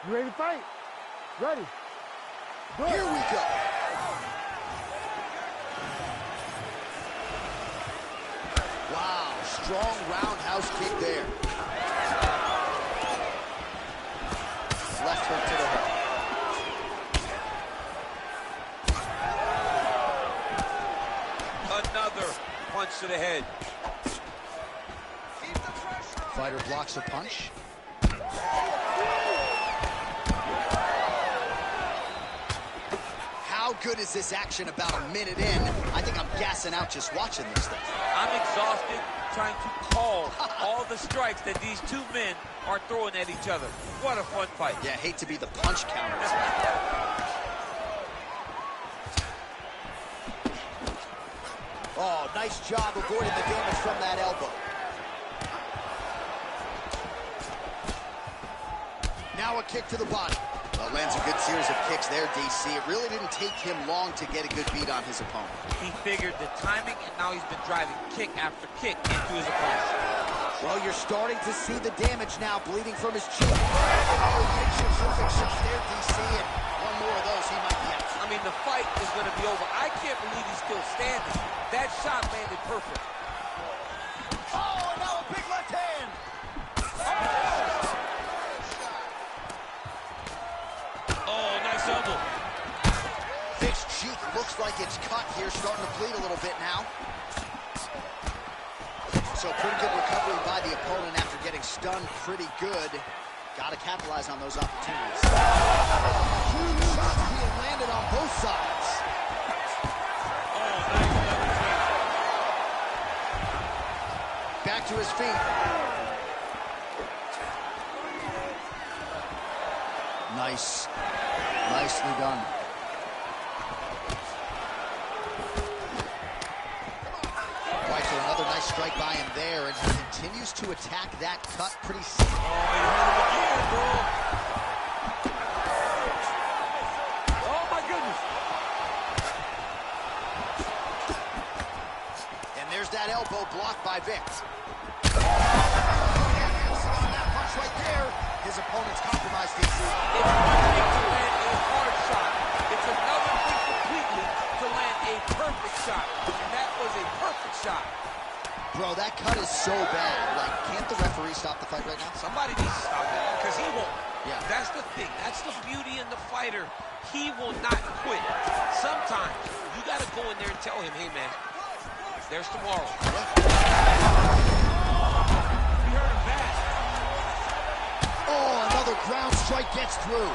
Speaker 6: You ready to fight? Ready. Good.
Speaker 1: Here we go. Wow, strong roundhouse kick there. Left hook to the head.
Speaker 2: Another punch to the head.
Speaker 1: Fighter blocks a punch. How good is this action about a minute in? I think I'm gassing out just watching this thing.
Speaker 2: I'm exhausted trying to call all the strikes that these two men are throwing at each other. What a fun fight.
Speaker 1: Yeah, hate to be the punch counter. Oh, nice job avoiding the damage from that elbow. Now a kick to the body. Well, lands a good series of kicks there, DC. It really didn't take him long to get a good beat on his opponent.
Speaker 2: He figured the timing, and now he's been driving kick after kick into his opponent.
Speaker 1: Well, you're starting to see the damage now, bleeding from his cheek. Oh, terrific shot there, DC, and one more of those, he might be out.
Speaker 2: I mean, the fight is going to be over. I can't believe he's still standing. That shot landed perfect.
Speaker 1: Oh, now a big left hand.
Speaker 2: Oh, nice elbow.
Speaker 1: Vic's cheek looks like it's cut here, starting to bleed a little bit now. So pretty good recovery by the opponent after getting stunned pretty good. Got to capitalize on those opportunities. Huge shots being landed on both sides.
Speaker 2: Oh, nice leverage hand.
Speaker 1: Back to his feet. Nice. Nicely done. Right, so another nice strike by him there, and he continues to attack that cut pretty
Speaker 2: Oh, you hurt him again, bro. Oh, my goodness.
Speaker 1: And there's that elbow blocked by Vic. On that punch right there, his opponent's compromised, DC.
Speaker 2: It's one thing to land a hard shot. It's another thing completely to land a perfect shot. And that was a perfect shot.
Speaker 1: Bro, that cut is so bad. Like, can't the referee stop the fight right now?
Speaker 2: Somebody needs to stop that because he won't.
Speaker 1: Yeah.
Speaker 2: That's the thing. That's the beauty in the fighter. He will not quit. Sometimes you got to go in there and tell him, hey, man, there's tomorrow. He hurt him bad.
Speaker 1: Oh, another ground strike gets through.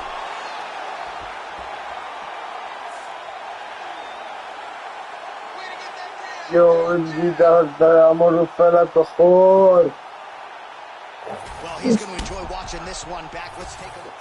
Speaker 3: Yo, amor, para cojones.
Speaker 1: Well, he's going to enjoy watching this one back. Let's take a look.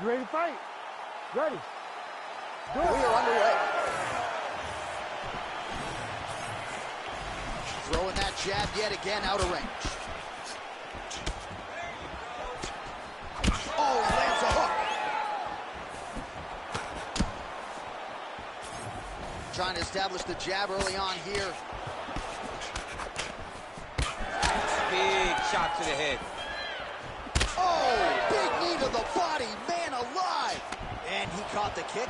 Speaker 6: You ready to fight? Ready. Do
Speaker 1: We
Speaker 6: it.
Speaker 1: are underway. Throwing that jab yet again out of range. Oh, he lands a hook. Trying to establish the jab early on here.
Speaker 2: Big shot to the head.
Speaker 1: Oh, big knee to the body, man alive. And he caught the kick.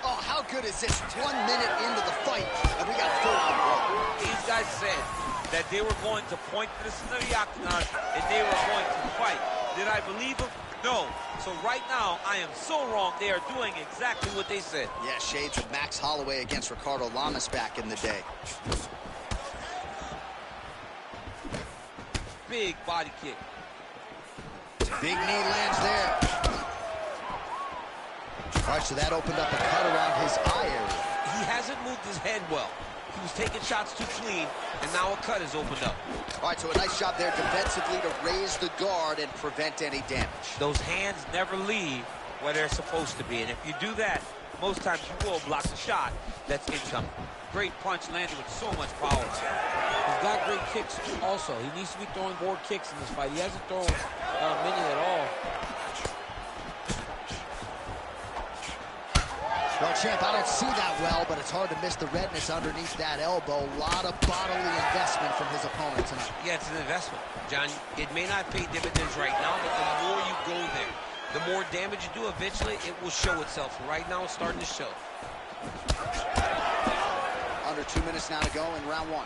Speaker 1: Oh, how good is this? 1 minute into the fight, and we got full-on brawl.
Speaker 2: These guys said that they were going to point this into the octagon and they were going to fight. Did I believe them? No. So right now, I am so wrong. They are doing exactly what they said.
Speaker 1: Yeah, shades of Max Holloway against Ricardo Lamas back in the day.
Speaker 2: Big body kick.
Speaker 1: Big knee lands there. All right, so that opened up a cut around his eye area.
Speaker 2: He hasn't moved his head well. He was taking shots too clean, and now a cut has opened up.
Speaker 1: All right, so a nice job there defensively to raise the guard and prevent any damage.
Speaker 2: Those hands never leave where they're supposed to be, and if you do that, most times you will block the shot that's incoming. Great punch landed with so much power.
Speaker 5: He's got great kicks also. He needs to be throwing more kicks in this fight. He hasn't thrown many at all.
Speaker 1: Well, champ, I don't see that well, but it's hard to miss the redness underneath that elbow. A lot of bodily investment from his opponent tonight.
Speaker 5: Yeah, it's an investment, John. It may not pay dividends right now, but the more you go there, the more damage you do eventually, it will show itself. Right now, it's starting to show.
Speaker 1: Under 2 minutes now to go in round one.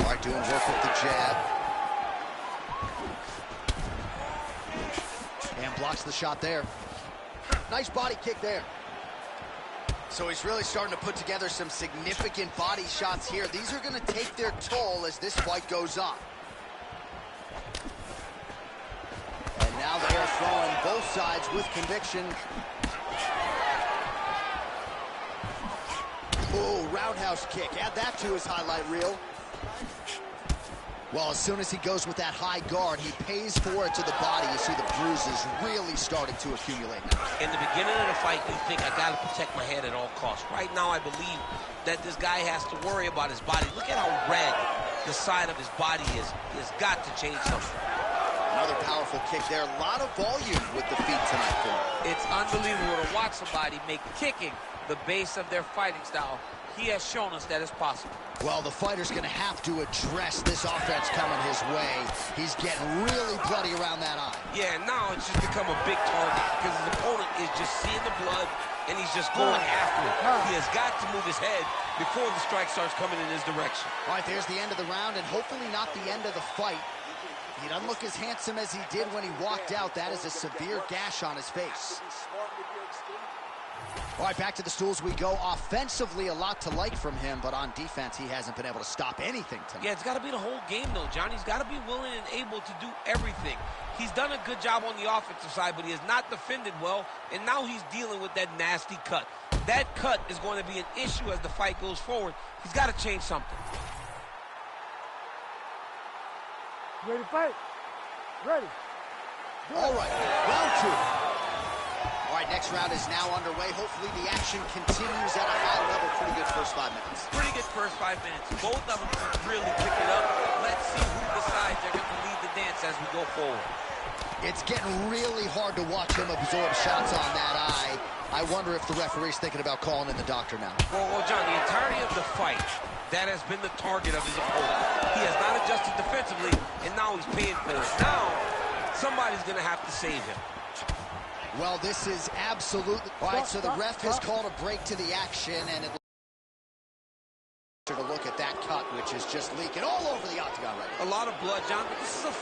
Speaker 1: All right, doing work with the jab. And blocks the shot there. Nice body kick there. So he's really starting to put together some significant body shots here. These are going to take their toll as this fight goes on. And now they're throwing both sides with conviction. Oh, roundhouse kick. Add that to his highlight reel. Well, as soon as he goes with that high guard, he pays for it to the body. You see the bruises really starting to accumulate now.
Speaker 5: In the beginning of the fight, you think, I got to protect my head at all costs. Right now, I believe that this guy has to worry about his body. Look at how red the side of his body is. He has got to change something.
Speaker 1: Another powerful kick there. A lot of volume with the feet tonight for him.
Speaker 2: It's unbelievable to watch somebody make kicking the base of their fighting style. He has shown us that it's possible.
Speaker 1: Well, the fighter's going to have to address this offense coming his way. He's getting really bloody around that eye.
Speaker 5: Yeah, now it's just become a big target because his opponent is just seeing the blood and he's just going after it. He has got to move his head before the strike starts coming in his direction.
Speaker 1: All right, there's the end of the round, and hopefully not the end of the fight. He doesn't look as handsome as he did when he walked out. That is a severe gash on his face. All right, back to the stools we go. Offensively, a lot to like from him, but on defense, he hasn't been able to stop anything tonight.
Speaker 5: Yeah, it's got to be the whole game, though, John. He's got to be willing and able to do everything. He's done a good job on the offensive side, but he has not defended well, and now he's dealing with that nasty cut. That cut is going to be an issue as the fight goes forward. He's got to change something.
Speaker 6: You ready to fight? Ready. Do it.
Speaker 1: All right, round two. All right, next round is now underway. Hopefully the action continues at a high level. Pretty good first 5 minutes.
Speaker 2: Pretty good first 5 minutes. Both of them really pick it up. Let's see who decides they're going to lead the dance as we go forward.
Speaker 1: It's getting really hard to watch him absorb shots on that eye. I wonder if the referee's thinking about calling in the doctor now.
Speaker 5: Well, John, the entirety of the fight, that has been the target of his opponent. He has not adjusted defensively, and now he's paying for it. Now, somebody's going to have to save him.
Speaker 1: Well, this is absolutely... All right, so the ref has called a break to the action, and it... to look at that cut, which is just leaking all over the octagon right now.
Speaker 5: A lot of blood, John, but this is a...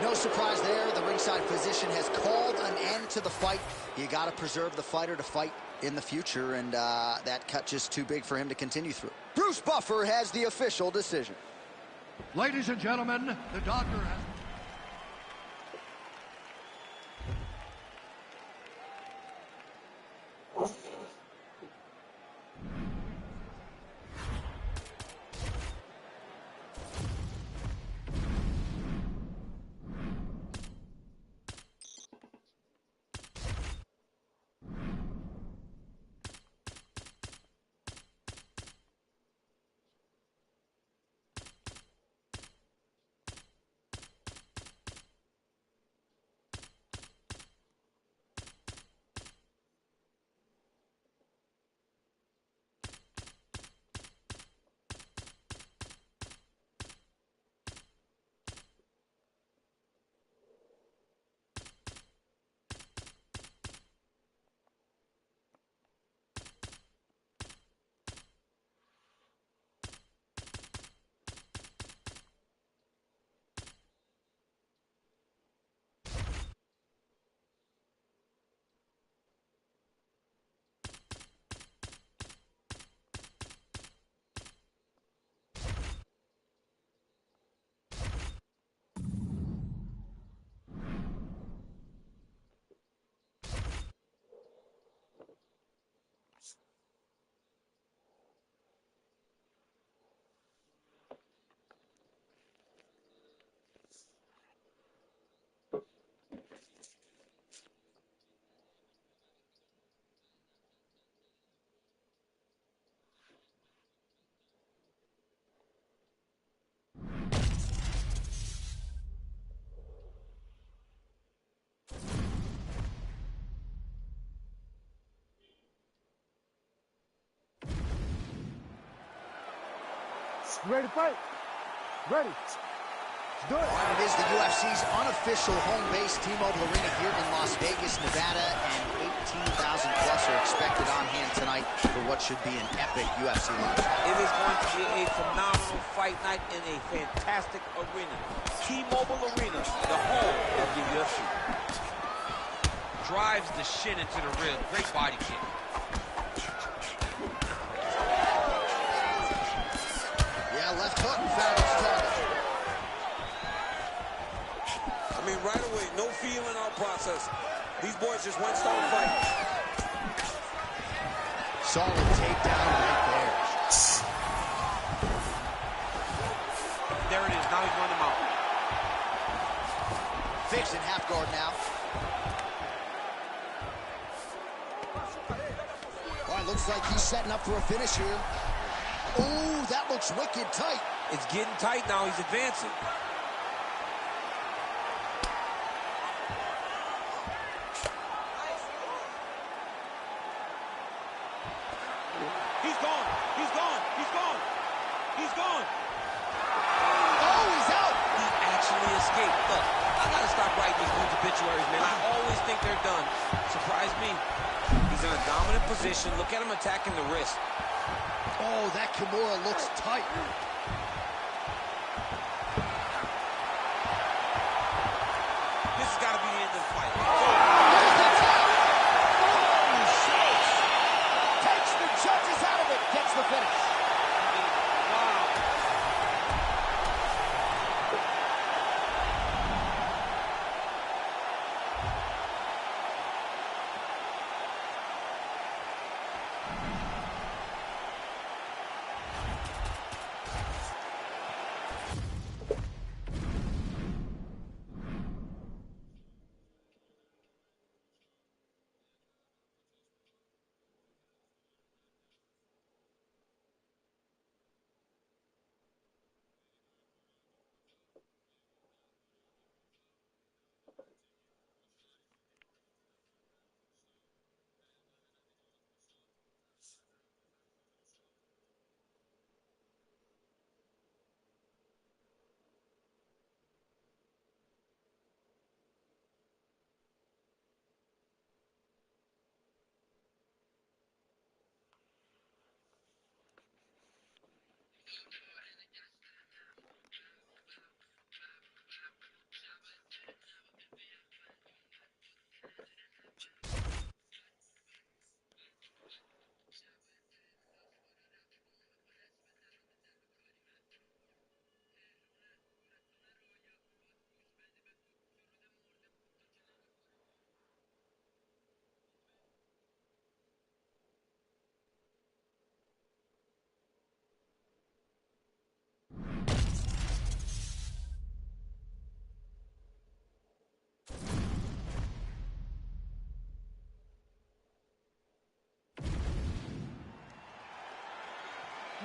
Speaker 1: No surprise there. The ringside physician has called an end to the fight. You got to preserve the fighter to fight in the future, and that cut just too big for him to continue through. Bruce Buffer has the official decision.
Speaker 4: Ladies and gentlemen, the doctor has...
Speaker 6: Ready to fight? Ready. Let's do it.
Speaker 1: And it is the UFC's unofficial home base, T-Mobile Arena here in Las Vegas, Nevada, and 18,000 plus are expected on hand tonight for what should be an epic UFC match.
Speaker 5: It is going to be a phenomenal fight night in a fantastic arena. T-Mobile Arena, the home of the UFC.
Speaker 2: Drives the shin into the rib. Great body kick.
Speaker 1: Yeah, left hook found its target.
Speaker 7: I mean, right away, no feeling out process. These boys just went start fighting.
Speaker 1: Solid takedown right there.
Speaker 2: There it is. Now he's running him out.
Speaker 1: Fixing half guard now. All right, looks like he's setting up for a finish here. Oh, that looks wicked tight.
Speaker 5: It's getting tight now. He's advancing.
Speaker 7: He's gone. He's gone. He's gone. He's gone.
Speaker 1: Oh, he's out.
Speaker 5: He actually escaped. Look, I gotta stop writing these dudes obituaries, man. I always think they're done. Surprise me. He's in a dominant position. Look at him attacking the wrist.
Speaker 1: Oh, that Kimura looks tight.
Speaker 5: This has got to be the end of the fight.
Speaker 1: Takes the judges out of it. Gets the finish.
Speaker 5: Wow.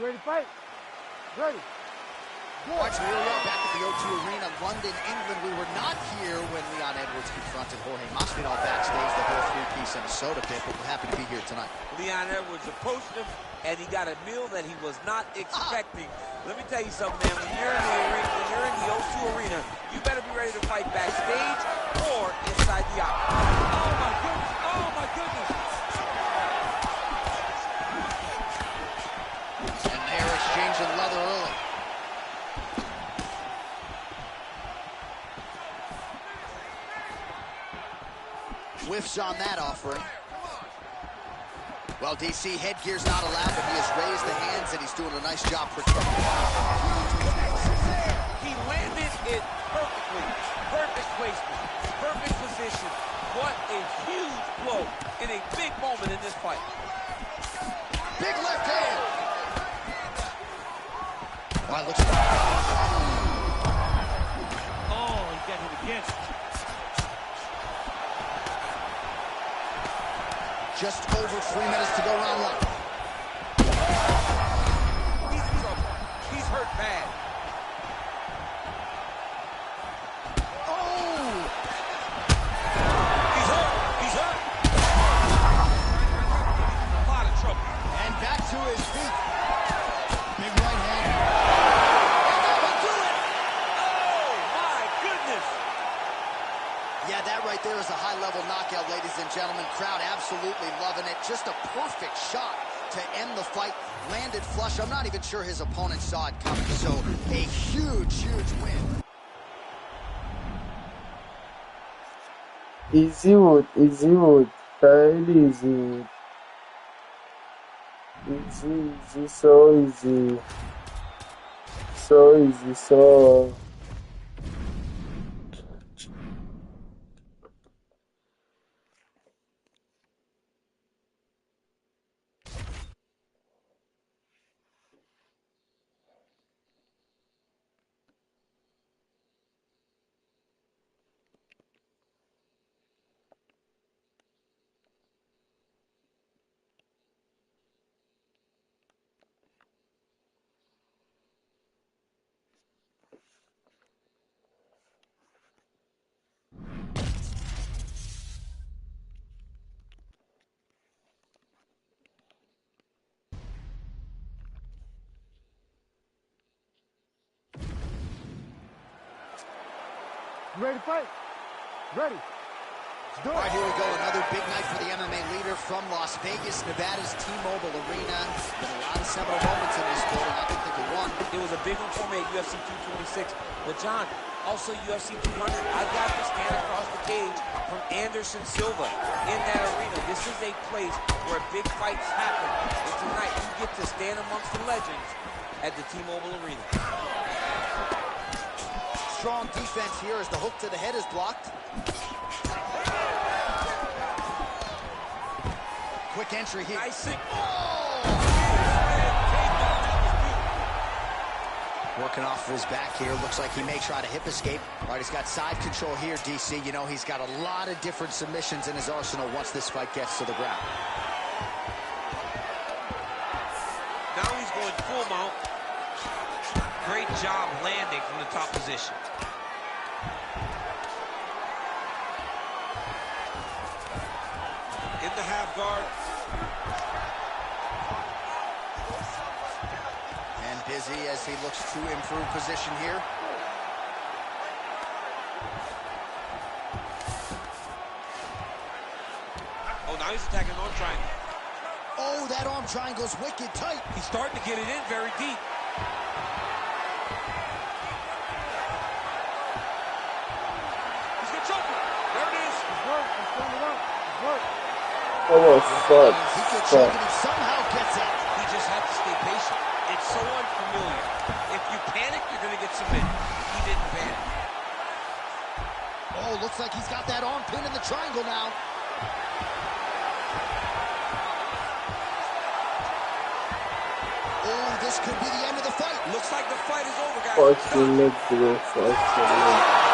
Speaker 6: You ready to fight? Ready.
Speaker 1: All right, so here we are back at the O2 Arena, London, England. We were not here when Leon Edwards confronted Jorge Masvidal backstage, the whole three-piece and a soda pit, but we're happy to be here tonight.
Speaker 2: Leon Edwards approached him, and he got a meal that he was not expecting. Let me tell you something, man. When you're in the arena, when you're in the O2 Arena, you better be ready to fight backstage or inside the octagon. Oh, my goodness. Oh, my goodness.
Speaker 1: And they're exchanging leather early. Whiffs on that offering. Well, DC, headgear's not allowed, but he has raised the hands, and he's doing a nice job protecting.
Speaker 2: He landed it perfectly. Perfect placement. Perfect position. What a huge blow in a big moment in this fight.
Speaker 1: Big left hand. Wow, looks like...
Speaker 5: Oh, he got hit again.
Speaker 1: Just over 3 minutes to go, round one.
Speaker 2: He's in trouble. He's hurt bad.
Speaker 1: Oh!
Speaker 2: He's hurt. He's hurt. A lot of trouble.
Speaker 1: And back to his feet. Big right hand. And that will do it!
Speaker 2: Oh, my goodness.
Speaker 1: Yeah, that right there is a high-level knockout, ladies and gentlemen. Crowd absolutely loving it. Just a perfect shot to end the fight. Landed flush. I'm not even sure his opponent saw it coming. So a huge, huge win.
Speaker 3: Easy wood, very easy wood. Easy, so easy. So easy, so...
Speaker 6: You ready to fight? Ready. Let's do
Speaker 1: All right,
Speaker 6: it.
Speaker 1: here we go. Another big night for the MMA leader from Las Vegas, Nevada's T-Mobile Arena. Been a lot of seminal moments in this building. I can think of one.
Speaker 2: It was a big one for me at UFC 226. But, John, also UFC 200. I got to stand across the cage from Anderson Silva in that arena. This is a place where big fights happen. And tonight, you get to stand amongst the legends at the T-Mobile Arena.
Speaker 1: Strong defense here as the hook to the head is blocked. Quick entry here.
Speaker 2: Nice.
Speaker 1: Working off of his back here. Looks like he may try to hip escape. All right, he's got side control here, DC. You know, he's got a lot of different submissions in his arsenal once this fight gets to the ground.
Speaker 5: Now he's going full mount. Great job landing from the top position.
Speaker 7: In the half guard.
Speaker 1: And busy as he looks to improve position here.
Speaker 5: Oh, now he's attacking arm triangle.
Speaker 1: Oh, that arm triangle's wicked tight.
Speaker 2: He's starting to get it in very deep.
Speaker 5: He's going to choke him. There it is.
Speaker 6: Let's work. Let's stand it up. Let's work.
Speaker 3: Oh, fuck.
Speaker 1: He could choke and he somehow gets it.
Speaker 5: He just had to stay patient. It's so unfamiliar. If you panic, you're going to get submitted. He didn't panic.
Speaker 1: Oh, looks like he's got that arm pin in the triangle now. Oh, this could be the end of the fight.
Speaker 2: Looks like the fight is over, guys.
Speaker 3: Fuck your legs, bro. Fuck your legs.